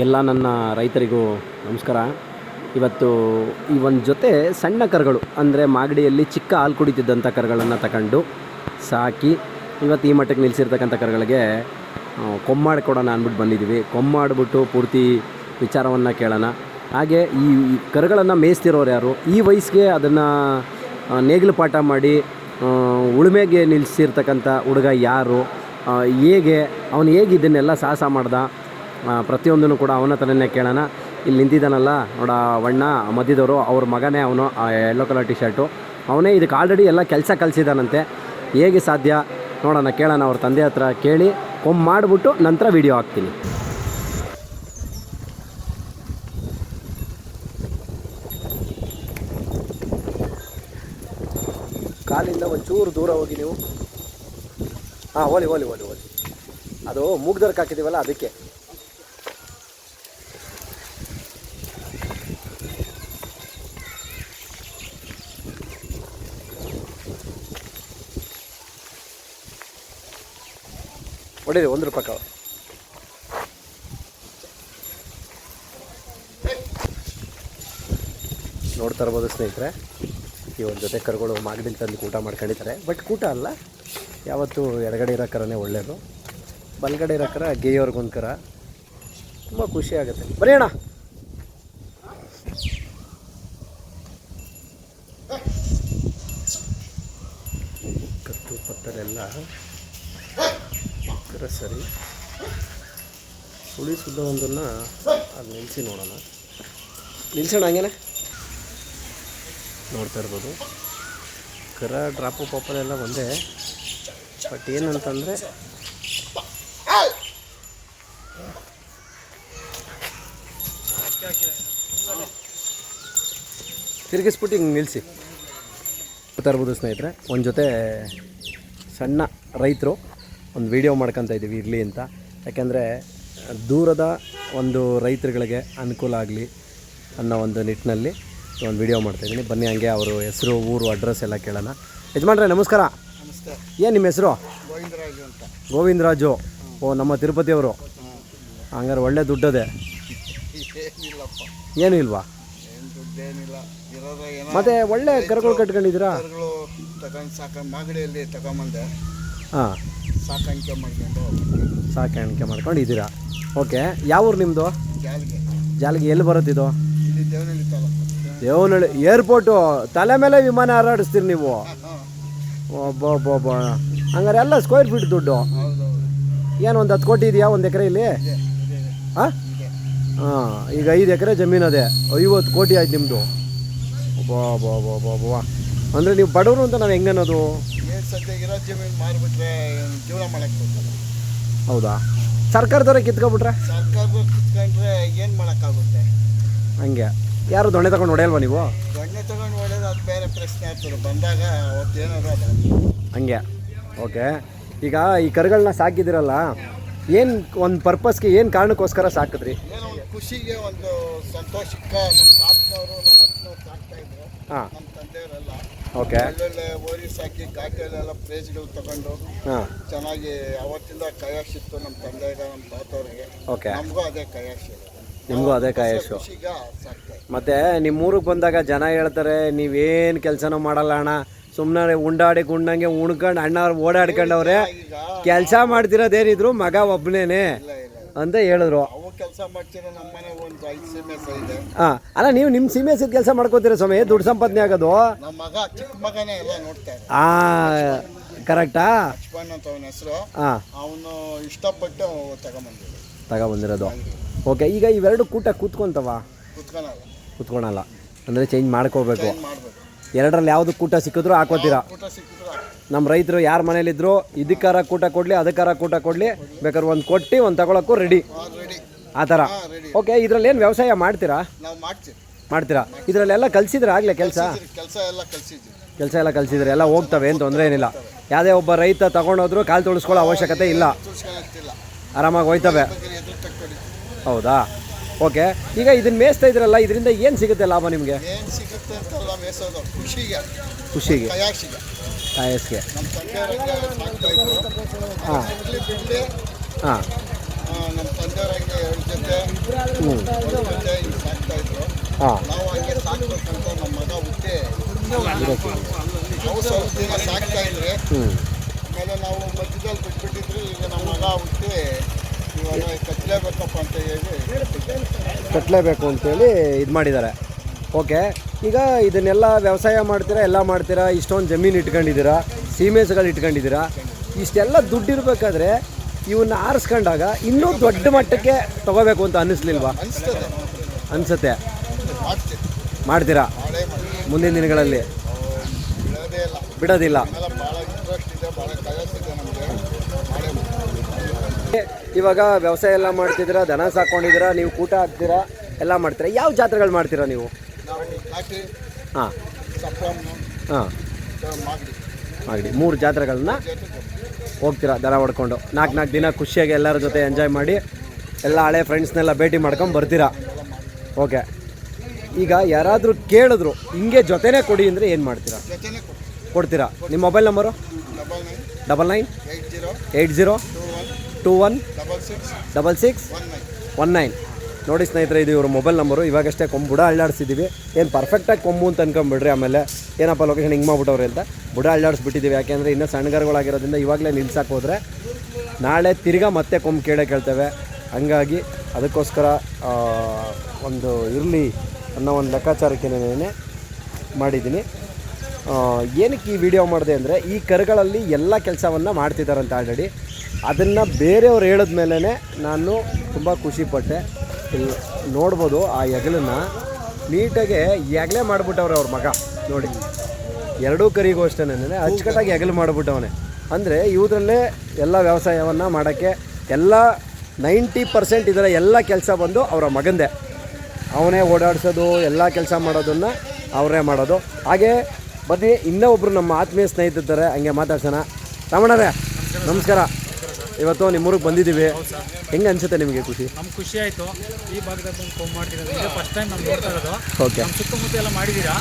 ಎಲ್ಲ ನನ್ನ ರೈತರಿಗೂ ನಮಸ್ಕಾರ. ಇವತ್ತು ಈ ಒಂದು ಜೊತೆ ಸಣ್ಣ ಕರುಗಳು ಅಂದರೆ ಮಾಗಡಿಯಲ್ಲಿ ಚಿಕ್ಕ ಹಾಲು ಕುಡಿತಿದ್ದಂಥ ಕರುಗಳನ್ನು ತಗೊಂಡು ಸಾಕಿ ಇವತ್ತು ಈ ಮಟ್ಟಕ್ಕೆ ನಿಲ್ಲಿಸಿರ್ತಕ್ಕಂಥ ಕರುಗಳಿಗೆ ಕೊಮ್ಮಾಡ್ಕೊಡೋಣ ಅಂದ್ಬಿಟ್ಟು ಬಂದಿದ್ದೀವಿ. ಕೊಮ್ಮಾಡ್ಬಿಟ್ಟು ಪೂರ್ತಿ ವಿಚಾರವನ್ನು ಕೇಳೋಣ. ಹಾಗೆ ಈ ಕರುಗಳನ್ನು ಮೇಯಿಸ್ತಿರೋರು ಯಾರು, ಈ ವಯಸ್ಸಿಗೆ ಅದನ್ನು ನೇಗಿಲು ಪಾಠ ಮಾಡಿ ಉಳುಮೆಗೆ ನಿಲ್ಲಿಸಿರ್ತಕ್ಕಂಥ ಹುಡುಗ ಯಾರು, ಅವನು ಹೇಗೆ ಇದನ್ನೆಲ್ಲ ಸಾಹಸ ಮಾಡ್ದ, ಪ್ರತಿಯೊಂದನ್ನು ಕೂಡ ಅವನ ಥರನೇ ಕೇಳೋಣ. ಇಲ್ಲಿ ನಿಂತಿದ್ದಾನಲ್ಲ ನೋಡ ವಣ್ಣ ಮಧ್ಯದವರು, ಅವ್ರ ಮಗನೇ ಅವನು, ಯೆಲ್ಲೋ ಕಲರ್ ಟಿ ಶರ್ಟು, ಅವನೇ ಇದಕ್ಕೆ ಆಲ್ರೆಡಿ ಎಲ್ಲ ಕೆಲಸ ಕಲಿಸಿದಾನಂತೆ. ಹೇಗೆ ಸಾಧ್ಯ ನೋಡೋಣ, ಕೇಳೋಣ ಅವ್ರ ತಂದೆ ಹತ್ರ. ಕೇಳಿ ಮಾಡಿಬಿಟ್ಟು ನಂತರ ವಿಡಿಯೋ ಹಾಕ್ತೀನಿ. ಕಾಲಿಂದ ಒಂಚೂರು ದೂರ ಹೋಗಿ ನೀವು. ಹಾಂ, ಓಲಿ ಅದು ಮೂಗ್ದರ್ಗೆ ಹಾಕಿದ್ದೀವಲ್ಲ ಅದಕ್ಕೆ. ಹೊಡೀರಿ ₹1. ನೋಡ್ತಾ ಇರ್ಬೋದು ಸ್ನೇಹಿತರೆ, ಈ ಒಂದು ಜೊತೆ ಕರುಗಳು ಮಾಗಡಿಲಿ ತಂದು ಊಟ ಮಾಡ್ಕೊಂಡಿದ್ದಾರೆ. ಬಟ್ ಊಟ ಅಲ್ಲ, ಯಾವತ್ತೂ ಎಡಗಡೆ ಇರೋ ಕರನೇ ಒಳ್ಳೆಯದು. ಬಲಗಡೆ ಇರೋ ಕರ ಗೇಯೋರ್ಗೊಂದು ಕರ, ತುಂಬ ಖುಷಿ ಆಗುತ್ತೆ. ಬರೀ ಅಣ್ಣ, ಕತ್ತು ಪತ್ತಲೆಲ್ಲ ಕರ ಸರಿ ಸುಳಿ ಸುದ್ದ ಒಂದನ್ನು ಅದು ನಿಲ್ಲಿಸಿ ನೋಡೋಣ. ನಿಲ್ಸೋಣ ಹಂಗೇನೆ. ನೋಡ್ತಾ ಇರ್ಬೋದು ಕರ ಡ್ರಾಪು ಪಾಪಲೆಲ್ಲ ಒಂದೇ. ಬಟ್ ಏನಂತಂದರೆ ತಿರುಗಿಸ್ಬಿಟ್ಟು ಹಿಂಗೆ ನಿಲ್ಲಿಸಿ. ನೋಡ್ತಾ ಇರ್ಬೋದು ಸ್ನೇಹಿತರೆ, ಒಂದು ಜೊತೆ ಸಣ್ಣ ರೈತರು ಒಂದು ವಿಡಿಯೋ ಮಾಡ್ಕೊತಾ ಇದ್ದೀವಿ ಇರಲಿ ಅಂತ. ಯಾಕೆಂದರೆ ದೂರದ ಒಂದು ರೈತರುಗಳಿಗೆ ಅನುಕೂಲ ಆಗಲಿ ಅನ್ನೋ ಒಂದು ನಿಟ್ಟಿನಲ್ಲಿ ಒಂದು ವಿಡಿಯೋ ಮಾಡ್ತಾಯಿದ್ದೀನಿ. ಬನ್ನಿ, ಹಂಗೆ ಅವರು ಹೆಸರು, ಊರು, ಅಡ್ರೆಸ್ ಎಲ್ಲ ಕೇಳೋಣ. ಯಜಮಾನ್ರೆ ನಮಸ್ಕಾರ. ನಮಸ್ತೆ. ಏನು ನಿಮ್ಮ ಹೆಸರು? ಗೋವಿಂದರಾಜು ಅಂತ. ಗೋವಿಂದರಾಜು. ಓ, ನಮ್ಮ ತಿರುಪತಿಯವರು. ಹಂಗಾರೆ ಒಳ್ಳೆ ದುಡ್ಡದೆ. ಏನಿಲ್ಲಪ್ಪ, ಏನೂ ಇಲ್ವಾ? ಏನು ದುಡ್ಡೇನಿಲ್ಲ, ಇರೋದು ಏನೋ. ಮತ್ತೆ ಒಳ್ಳೆ ಕರುಗಳು ಕಟ್ಕೊಂಡಿದ್ದೀರಾ? ಕರುಗಳು ತಗೊಂಡು ಮಾಗಡಿಯಲ್ಲಿ ತಗೊಂಬಂದೆ. ಹಾಂ, ಸಾಕಾಣಿಕೆ ಸಾಕಾಣಿಕೆ ಮಾಡ್ಕೊಂಡಿದ್ದೀರಾ. ಓಕೆ, ಯಾವ ಊರು ನಿಮ್ಮದು? ಜಾಲಿಗೆ. ಜಾಲಿಗೆ ಎಲ್ಲಿ ಬರುತ್ತಿದ್ದು? ಇಲ್ಲಿ ದೇವನಹಳ್ಳಿ ತಾಲೂಕು. ದೇವನಹಳ್ಳಿ ಏರ್ಪೋರ್ಟು ತಲೆ ಮೇಲೆ ವಿಮಾನ ಹಾರಾಡಿಸ್ತೀರಿ ನೀವು. ಒಬ್ಬ ಹಂಗಾರೆ ಎಲ್ಲ ಸ್ಕ್ವೇರ್ ಫೀಟ್ ದುಡ್ಡು. ಏನು ಒಂದು 10 ಕೋಟಿ ಇದೆಯಾ ಒಂದು ಎಕರೆಯಲ್ಲಿ? ಹಾಂ ಹಾಂ, ಈಗ 5 ಎಕರೆ ಜಮೀನು ಅದೇ, 50 ಕೋಟಿ ಆಯ್ತು ನಿಮ್ಮದು. ಬಾ ಅಂದರೆ ನೀವು ಬಡವರು ಅಂತ ನಾವು ಹೆಂಗೆ ಅನ್ನೋದು? ಏನು ಸದ್ಯ ಇರೋ ಜಮೀನು ಮಾರಿಬಿಟ್ರೆ ಜೀವನ ಮಾಡೋಕ್ಕೆ ಹೋಗಲ್ಲ. ಹೌದಾ? ಸರ್ಕಾರದವ್ರೆ ಕಿತ್ಕೊಬಿಟ್ರೆ? ಸರ್ಕಾರದವ್ರು ಕಿತ್ಕೊಂಡ್ರೆ ಏನು ಮಾಡೋಕ್ಕಾಗುತ್ತೆ? ಹಂಗೆ ಯಾರು ದೊಣ್ಣೆ ತಗೊಂಡು ಹೊಡೆಯಲ್ವ ನೀವು? ದೊಣ್ಣೆ ತಗೊಂಡು ಹೊಡೆಯೋದು ಅದು ಬೇರೆ ಪ್ರಶ್ನೆ ಆಗ್ತದೆ. ಬಂದಾಗ ಅವತ್ತು ಏನಾದ್ರು ಅದು ಹಂಗೆ. ಓಕೆ, ಈಗ ಈ ಕರುಗಳನ್ನ ಸಾಕಿದಿರಲ್ಲ, ಏನು ಒಂದು ಪರ್ಪಸ್ಗೆ, ಏನು ಕಾರಣಕ್ಕೋಸ್ಕರ ಸಾಕಿದ್ರಿ? ಏನೋ ಒಂದು ಖುಷಿಗೆ, ಒಂದು ಸಂತೋಷಕ್ಕೆ. ನಮ್ಮ ತಾತನವರು, ನಮ್ಮ ಅಪ್ಪನವ್ರು ಸಾಕ್ತಾಯಿದ್ರು. ಹಾಂ, ನಮ್ಮ ತಂದೆಯವರೆಲ್ಲ ಓಕೆ. ಒಳ್ಳೊಳ್ಳೆ ಓರಿ ಸಾಕಿ ಘಾಟಿಯಲ್ಲೆಲ್ಲ ಪ್ರೈಸ್ಗಳು ತಗೊಂಡು ಹಾಂ, ಚೆನ್ನಾಗಿ ಅವತ್ತಿಂದ ಕೈಯಾಶಿತ್ತು ನಮ್ಮ ತಂದೆಗೆ, ನಮ್ಮ ತಾತವ್ರಿಗೆ. ಓಕೆ. ನಮಗೂ ಅದೇ ಕೈಯಾಶಿ. ನಿಮಗೂ ಅದೇ ಕಾಯಶು. ಖುಷಿಗೆ ಸಾಕ್ತಾರೆ. ಮತ್ತು ನಿಮ್ಮ ಊರಿಗೆ ಬಂದಾಗ ಜನ ಹೇಳ್ತಾರೆ, ನೀವೇನು ಕೆಲಸನೂ ಮಾಡಲ್ಲ ಅಣ್ಣ, ಸುಮ್ಮನೆ ಉಂಡಾಡಿ ಗುಂಡಂಗೆ ಉಣ್ಕೊಂಡು ಅಣ್ಣವ್ರು ಓಡಾಡ್ಕೊಂಡವ್ರೆ, ಈಗ ಕೆಲಸ ಮಾಡ್ತಿರೋದೇನಿದ್ರು ಮಗ ಒಬ್ಬನೇನೆ ಇಲ್ಲ ಅಂತ ಹೇಳಿದ್ರು. ಅವು ಕೆಲಸ ಮಾಡ್ತಿರೋ ನಮ್ಮ ಮನೆ ಒಂದು 5 ಸೀಮೆ ಇದೆ. ಹಾಂ, ಅಲ್ಲ ನೀವು ನಿಮ್ಮ ಸೀಮೆಸಿದ ಕೆಲಸ ಮಾಡ್ಕೋತೀರ ಸ್ವಾಮಿ, ದುಡ್ಡು ಸಂಪಾದನೆ ಆಗೋದು. ನಮ್ಮ ಮಗ ಚಿಕ್ಕ ಮಗನೇ ಎಲ್ಲ ನೋಡ್ತಾರೆ. ಕರೆಕ್ಟಾ? ಲಕ್ಷ್ಮಣ್ ಅಂತ ಅವನ ಹೆಸರು. ಹಾಂ, ಅವನು ಇಷ್ಟಪಟ್ಟು ತಗೊಬಂದಿರೋದು. ಓಕೆ, ಈಗ ಇವೆರಡು ಕೂತ್ಕೊಂತವ? ಕೂತ್ಕೊಳಲ್ಲ ಅಂದರೆ ಚೇಂಜ್ ಮಾಡ್ಕೋಬೇಕು. ಮಾಡ್ಬೇಕು. ಎರಡರಲ್ಲಿ ಯಾವುದು ಕೂಟ ಸಿಕ್ಕಿದ್ರು ಹಾಕೋತೀರಾ? ಊಟ ಸಿಕ್ಕಿದ್ರು ನಮ್ಮ ರೈತರು ಯಾರ ಮನೇಲಿದ್ರು ಇದಕ್ಕಾರ ಕೂಟ ಕೊಡಲಿ, ಅದಕ್ಕಾರ ಕೂಟ ಕೊಡಲಿ, ಬೇಕಾದ್ರೆ ಒಂದು ಕೊಟ್ಟು ಒಂದು ತಗೊಳಕ್ಕೂ ರೆಡಿ, ರೆಡಿ ಆ ಥರ. ರೆಡಿ. ಓಕೆ, ಇದರಲ್ಲಿ ಏನು ವ್ಯವಸಾಯ ಮಾಡ್ತೀರಾ? ನಾವು ಮಾಡ್ತೀವಿ. ಮಾಡ್ತೀರಾ? ಇದರಲ್ಲೆಲ್ಲ ಕಲಿಸಿದ್ರೆ ಆಗಲೇ ಕೆಲಸ ಎಲ್ಲ ಕಲಿಸಿದ್ವಿ. ಕೆಲಸ ಎಲ್ಲ ಕಲಿಸಿದ್ರೆ ಎಲ್ಲ ಹೋಗ್ತವೆ, ಏನು ತೊಂದರೆ ಏನಿಲ್ಲ. ಯಾವುದೇ ಒಬ್ಬ ರೈತ ತಗೊಂಡೋದ್ರು ಕಾಲು ತೊಳಸ್ಕೊಳ್ಳೋ ಅವಶ್ಯಕತೆ ಇಲ್ಲ, ಆರಾಮಾಗಿ ಹೋಯ್ತವೆ. ಹೌದಾ? ಓಕೆ, ಈಗ ಇದನ್ನ ಮೇಯಿಸ್ತಾ ಇದ್ರಲ್ಲ, ಇದರಿಂದ ಏನು ಸಿಗುತ್ತೆ ಲಾಭ ನಿಮಗೆ? ಏನು ಸಿಗುತ್ತೆ ಅಂತಲ್ಲ, ಮೇಯಿಸೋದು ಖುಷಿಗೆ, ಕಾಯಾಸಿಗೆ. ನಮ್ಮ ತಂದೆಯವ್ರಂಗೆ ಸಾಕ್ತಾ ಇದ್ರು. ಹಾಂ ಬಿಡ್ಲಿ ಹಾಂ ನಮ್ಮ ತಂದೆಯವ್ರಂಗೆ 2 ಜೊತೆ ಹಾಂ ನಾವು ಹಂಗೆ ಸಾಕ್ಬೇಕಂತ ನಮ್ಮ ಮಗ ಹುಟ್ಟೆ ನಾವು ಸ್ವಲ್ಪ ದಿನ ಸಾಕ್ತಾ ಇದ್ರೆ ಹ್ಞೂ ಆಮೇಲೆ ನಾವು ಮಧ್ಯದಲ್ಲಿ ಬಿಟ್ಬಿಟ್ಟಿದ್ರು. ಈಗ ನಮ್ಮ ಮಗ ಹುಟ್ಟಿ ಇವಾಗ ಕಚ್ಚಲೇಬೇಕಪ್ಪ ಅಂತ ಹೇಳಿ ಕಟ್ಟಲೇಬೇಕು ಅಂತೇಳಿ ಇದು ಮಾಡಿದ್ದಾರೆ. ಓಕೆ, ಈಗ ಇದನ್ನೆಲ್ಲ ವ್ಯವಸಾಯ ಮಾಡ್ತೀರಾ, ಎಲ್ಲ ಮಾಡ್ತೀರಾ, ಇಷ್ಟೊಂದು ಜಮೀನು ಇಟ್ಕೊಂಡಿದ್ದೀರಾ, ಸೀಮೆಸ್ಗಳು ಇಟ್ಕೊಂಡಿದ್ದೀರಾ, ಇಷ್ಟೆಲ್ಲ ದುಡ್ಡು ಇರಬೇಕಾದ್ರೆ ಇವನ್ನ ಆರಿಸ್ಕೊಂಡಾಗ ಇನ್ನೂ ದೊಡ್ಡ ಮಟ್ಟಕ್ಕೆ ತಗೋಬೇಕು ಅಂತ ಅನ್ನಿಸ್ಲಿಲ್ವಾ? ಅನಿಸ್ತದೆ, ಅನಿಸುತ್ತೆ. ಮಾಡ್ತೀವಿ, ಮಾಡ್ತೀರಾ ಮಾಡೇ ಮಾಡ್ತೀವಿ, ಮುಂದಿನ ದಿನಗಳಲ್ಲಿ? ಬಿಡೋದೇ ಇಲ್ಲ. ಬಿಡೋದಿಲ್ಲ. ಆಮೇಲೆ ಭಾಳ ಇಂಟ್ರೆಸ್ಟ್ ಇದೆ, ಭಾಳ ಕಲಿಸಿದೆ ನಮಗೆ, ಮಾಡೇ ಮಾಡ್ತೀವಿ. ಇವಾಗ ವ್ಯವಸಾಯ ಎಲ್ಲ ಮಾಡ್ತಿದ್ದೀರಾ, ದನ ಸಾಕೊಂಡಿದ್ದೀರಾ, ನೀವು ಕೂಟ ಹಾಕ್ತೀರಾ, ಎಲ್ಲ ಮಾಡ್ತೀರಾ. ಯಾವ ಜಾತ್ರೆಗಳು ಮಾಡ್ತೀರಾ ನೀವು? ನಾವು ಕಾಕಿ, ಹಾಂ ಸಪ್ರಮ್ನ, ಹಾಂ ಮಾಗಡಿ ಮಾಡಿ 3 ಜಾತ್ರೆಗಳನ್ನ ಹೋಗ್ತೀರಾ ದನ ಹೊಡ್ಕೊಂಡು. 4 ದಿನ ಖುಷಿಯಾಗಿ ಎಲ್ಲರ ಜೊತೆ ಎಂಜಾಯ್ ಮಾಡಿ ಎಲ್ಲ ಹಳೆ ಫ್ರೆಂಡ್ಸ್ನೆಲ್ಲ ಭೇಟಿ ಮಾಡ್ಕೊಂಡು ಬರ್ತೀರಾ. ಓಕೆ, ಈಗ ಯಾರಾದರೂ ಕೇಳಿದ್ರು ಹಿಂಗೆ ಜೊತೆನೇ ಕೊಡಿ ಅಂದರೆ ಏನು ಮಾಡ್ತೀರಾ? ಜೊತೆನೇ ಕೊಡ್ತೀರಾ? ನಿಮ್ಮ ಮೊಬೈಲ್ ನಂಬರು? 99 99 80 80 21 66 66 19. ನೋಡಿ ಸ್ನೇಹಿತರೆ, ಇದು ಇವರು ಮೊಬೈಲ್ ನಂಬರು. ಇವಾಗಷ್ಟೇ ಬುಡ ಅಳ್ಳಾಡಿಸಿದ್ದೀವಿ. ಏನು ಪರ್ಫೆಕ್ಟಾಗಿ ಕೊಂಬು ಅಂತ ಅನ್ಕೊಂಬಿಡ್ರಿ. ಆಮೇಲೆ ಏನಪ್ಪ ಲೊಕೇಶನ್ ಹಿಂಗೆ ಮಾಡ್ಬಿಟ್ಟವ್ರೆ ಅಂತ ಬುಡ ಅಳ್ಳಾಡಿಸ್ಬಿಟ್ಟಿದ್ದೀವಿ. ಯಾಕೆಂದರೆ ಇನ್ನೂ ಸಣ್ಣಗರುಗಳಾಗಿರೋದ್ರಿಂದ ಇವಾಗಲೇ ನಿಲ್ಸಕ್ಕೆ ಹೋದರೆ ನಾಳೆ ತಿರ್ಗಾ ಮತ್ತೆ ಕೊಂಬು ಕೇಳ್ತೇವೆ. ಹಂಗಾಗಿ ಅದಕ್ಕೋಸ್ಕರ ಒಂದು ಇರಲಿ ಅನ್ನೋ ಒಂದು ಲೆಕ್ಕಾಚಾರಕ್ಕೇನೆ ಮಾಡಿದ್ದೀನಿ. ಏನಕ್ಕೆ ಈ ವಿಡಿಯೋ ಮಾಡಿದೆ ಅಂದರೆ, ಈ ಕರುಗಳಲ್ಲಿ ಎಲ್ಲ ಕೆಲಸವನ್ನು ಮಾಡ್ತಿದ್ದಾರಂತ ಆಲ್ರೆಡಿ. ಅದನ್ನು ಬೇರೆಯವ್ರು ಹೇಳಿದ ಮೇಲೇ ನಾನು ತುಂಬ ಖುಷಿಪಟ್ಟೆ. ಇಲ್ಲಿ ನೋಡ್ಬೋದು ಆ ಹೆಗಲನ್ನು ನೀಟಾಗೆ ಹೆಗಲೇ ಮಾಡಿಬಿಟ್ಟವ್ರೆ ಅವ್ರ ಮಗ. ನೋಡಿ, ಎರಡೂ ಕರಿಗೂ ಅಷ್ಟೇನೆ ಅಚ್ಚುಕಟ್ಟಾಗಿ ಹೆಗಲು ಮಾಡಿಬಿಟ್ಟವನೆ. ಅಂದರೆ ಇವುದ್ರಲ್ಲೇ ಎಲ್ಲ ವ್ಯವಸಾಯವನ್ನು ಮಾಡೋಕ್ಕೆ ಎಲ್ಲ 90% ಇದರ ಎಲ್ಲ ಕೆಲಸ ಬಂದು ಅವರ ಮಗಂದೇ. ಅವನೇ ಓಡಾಡಿಸೋದು, ಎಲ್ಲ ಕೆಲಸ ಮಾಡೋದನ್ನು ಅವರೇ ಮಾಡೋದು. ಹಾಗೆ ಬನ್ನಿ, ಇನ್ನೂ ಒಬ್ಬರು ನಮ್ಮ ಆತ್ಮೀಯ ಸ್ನೇಹಿತರಿದ್ದಾರೆ, ಹಂಗೆ ಮಾತಾಡ್ಸೋಣ. ರಮಣರೇ ನಮಸ್ಕಾರ. ಇವತ್ತು ನಿಮ್ಮೂರಿಗೆ ಬಂದಿದ್ದೀವಿ. ಹೆಂಗೆ ಅನಿಸುತ್ತೆ ನಿಮಗೆ? ಖುಷಿ? ನಮ್ಗೆ ಖುಷಿ ಆಯಿತು. ಈ ಭಾಗದಲ್ಲಿ ಬಂದು ಕೊಂಬ್ ಮಾಡ್ತಿರೋದು ಇದೇ ಫಸ್ಟ್ ಟೈಮ್ ನಾವು ನೋಡ್ತಾ ಇರೋದು. ಓಕೆ, ನಮ್ಮ ಸುತ್ತಮುತ್ತ ಎಲ್ಲ ಮಾಡಿದ್ದೀರಾ,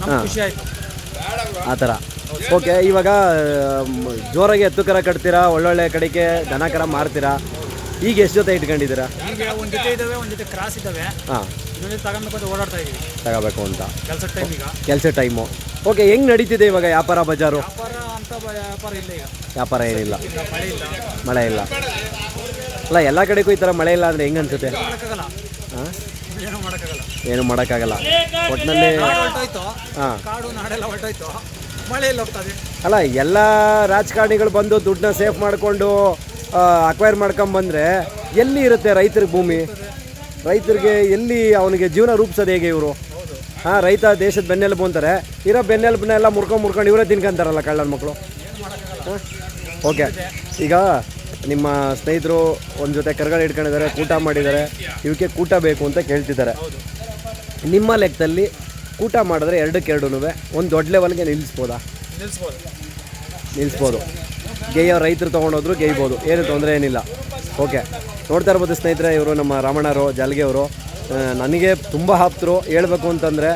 ನಮ್ಗೆ ಖುಷಿ ಆಯಿತು ಆ ಥರ. ಓಕೆ, ಇವಾಗ ಜೋರಾಗಿ ಎತ್ತು ಕರ ಕಟ್ತೀರಾ, ಒಳ್ಳೊಳ್ಳೆ ಕಡೆಗೆ ದನ ಕರ ಮಾರ್ತೀರಾ. ಈಗ ಎಷ್ಟು ಜೊತೆ ಇಟ್ಕೊಂಡಿದ್ದೀರಾ? ಈಗ ಒಂದು ಜೊತೆ ಇದ್ದಾವೆ, ಒಂದು ಜೊತೆ ಕ್ರಾಸ್ ಇದ್ದಾವೆ. ಹಾಂ, ಇನ್ನೊಂದು ತಗೊಂಡ್ಬೇಕು ಅಂತ ಓಡಾಡ್ತಾ ಇದ್ದೀವಿ ತಗೋಬೇಕು ಅಂತ ಕೆಲಸದ ಟೈಮ್. ಈಗ ಕೆಲಸ ಟೈಮು. ಓಕೆ, ಹೆಂಗೆ ನಡೀತಿದೆ ಇವಾಗ ವ್ಯಾಪಾರ ಬಜಾರು? ವ್ಯಾಪಾರ ಅಂತ ವ್ಯಾಪಾರ ಇಲ್ಲ ಈಗ. ವ್ಯಾಪಾರ ಏನಿಲ್ಲ, ಈಗ ಮಳೆ ಇಲ್ಲ, ಮಳೆ ಇಲ್ಲ. ಅಲ್ಲ, ಎಲ್ಲ ಕಡೆಗೂ ಈ ಥರ ಮಳೆ ಇಲ್ಲ ಅಂದರೆ ಹೆಂಗೆ ಅನಿಸುತ್ತೆ? ಮಾಡೋಕ್ಕಾಗಲ್ಲ, ಹಾಂ, ಏನೂ ಮಾಡೋಕ್ಕಾಗಲ್ಲ. ಏನು ಮಾಡೋಕ್ಕಾಗಲ್ಲ ಒಟ್ಟಿನಲ್ಲಿ. ಕಾಡು ಹೊರಟೋಯ್ತು, ಹಾಂ, ಕಾಡು ನಾಡೆಲ್ಲ ಹೊರಟೋಯ್ತು, ಮಳೆ ಎಲ್ಲ ಹೋಗ್ತದೆ. ಅಲ್ಲ, ಎಲ್ಲ ರಾಜಕಾರಣಿಗಳು ಬಂದು ದುಡ್ಡನ್ನ ಸೇಫ್ ಮಾಡಿಕೊಂಡು ಅಕ್ವೈರ್ ಮಾಡ್ಕೊಂಬಂದರೆ ಎಲ್ಲಿ ಇರುತ್ತೆ ರೈತರಿಗೆ ಭೂಮಿ? ರೈತರಿಗೆ ಎಲ್ಲಿ ಅವನಿಗೆ ಜೀವನ ರೂಪಿಸೋದು ಹೇಗೆ ಇವರು? ಹಾಂ, ರೈತ ದೇಶದ ಬೆನ್ನೆಲುಬು ಅಂತಾರೆ. ಇರೋ ಬೆನ್ನೆಲುಬನ್ನೆಲ್ಲ ಮುರ್ಕೊಂಡು ಇವರೇ ತಿನ್ಕೊಂತಾರಲ್ಲ ಕಳ್ಳನ ಮಕ್ಕಳು. ಹಾಂ, ಓಕೆ. ಈಗ ನಿಮ್ಮ ಸ್ನೇಹಿತರು ಒಂದು ಜೊತೆ ಕರುಗಳು ಇಟ್ಕೊಂಡಿದ್ದಾರೆ, ಕೂಟ ಮಾಡಿದ್ದಾರೆ, ಇವಕ್ಕೆ ಕೂಟ ಬೇಕು ಅಂತ ಕೇಳ್ತಿದ್ದಾರೆ. ನಿಮ್ಮ ಲೆಕ್ಕದಲ್ಲಿ ಕೂಟ ಮಾಡಿದ್ರೆ 2-2 ಒಂದು ದೊಡ್ಡ ಲೆವೆಲ್ಗೆ ನಿಲ್ಲಿಸ್ಬೋದಾ? ನಿಲ್ಲಿಸ್ಬೋದು. ಗೇಯೋ ರೈತರು ತೊಗೊಂಡೋದ್ರು ಗೇಯ್ಬೋದು, ಏನು ತೊಂದರೆ ಏನಿಲ್ಲ. ಓಕೆ, ನೋಡ್ತಾ ಇರ್ಬೋದು ಸ್ನೇಹಿತರೆ, ಇವರು ನಮ್ಮ ರಾಮಣ್ಣರು ಜಾಲ್ಗೆ ಅವರು. ನನಗೆ ತುಂಬ ಆಪ್ತರು. ಹೇಳ್ಬೇಕು ಅಂತಂದರೆ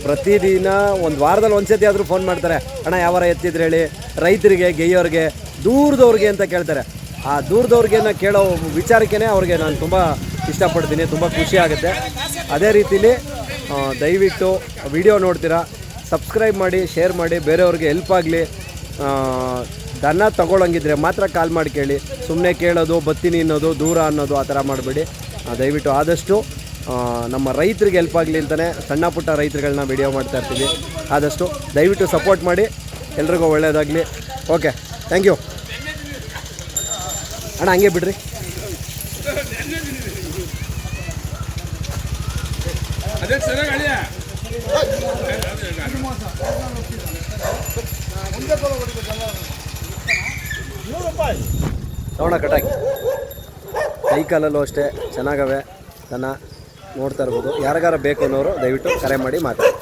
ಪ್ರತಿದಿನ ಒಂದು ವಾರದಲ್ಲಿ ಒಂದು ಸತಿ ಆದರೂ ಫೋನ್ ಮಾಡ್ತಾರೆ, ಅಣ್ಣ ಯಾವಾರ ಎತ್ತಿದ್ರೆ ಹೇಳಿ. ರೈತರಿಗೆ, ಗೇಯೋರಿಗೆ, ದೂರದವ್ರಿಗೆ ಅಂತ ಕೇಳ್ತಾರೆ. ಆ ದೂರದವ್ರಿಗೆ ಕೇಳೋ ವಿಚಾರಕ್ಕೇ ಅವ್ರಿಗೆ ನಾನು ತುಂಬ ಇಷ್ಟಪಡ್ತೀನಿ, ತುಂಬ ಖುಷಿ ಆಗುತ್ತೆ. ಅದೇ ರೀತಿಲಿ ದಯವಿಟ್ಟು ವಿಡಿಯೋ ನೋಡ್ತೀರಾ, ಸಬ್ಸ್ಕ್ರೈಬ್ ಮಾಡಿ, ಶೇರ್ ಮಾಡಿ, ಬೇರೆಯವ್ರಿಗೆ ಹೆಲ್ಪ್ ಆಗಲಿ. ದನ ತಗೊಳ್ಳೋಂಗಿದ್ರೆ ಮಾತ್ರ ಕಾಲ್ ಮಾಡಿ ಕೇಳಿ. ಸುಮ್ಮನೆ ಕೇಳೋದು, ಬತ್ತೀನಿ ಅನ್ನೋದು, ದೂರ ಅನ್ನೋದು ಆ ಥರ ಮಾಡಬೇಡಿ. ದಯವಿಟ್ಟು ಆದಷ್ಟು ನಮ್ಮ ರೈತರಿಗೆ ಹೆಲ್ಪ್ ಆಗಲಿ ಅಂತಲೇ ಸಣ್ಣ ಪುಟ್ಟ ರೈತರುಗಳನ್ನ ವಿಡಿಯೋ ಮಾಡ್ತಾ ಇರ್ತೀವಿ. ಆದಷ್ಟು ದಯವಿಟ್ಟು ಸಪೋರ್ಟ್ ಮಾಡಿ, ಎಲ್ರಿಗೂ ಒಳ್ಳೆಯದಾಗಲಿ. ಓಕೆ, ಥ್ಯಾಂಕ್ ಯು ಅಣ್ಣ. ಹಂಗೆ ಬಿಡ್ರಿ. ನೋಡೋಣ ಕಟ್ಟಾಗಿ. ಕೈ ಕಾಲಲ್ಲೂ ಅಷ್ಟೇ ಚೆನ್ನಾಗವೆ ದನ. ನೋಡ್ತಾ ಇರ್ಬೋದು. ಯಾರಿಗಾರ ಬೇಕು ಅನ್ನೋರು ದಯವಿಟ್ಟು ಕರೆ ಮಾಡಿ ಮಾತಾಡಿ.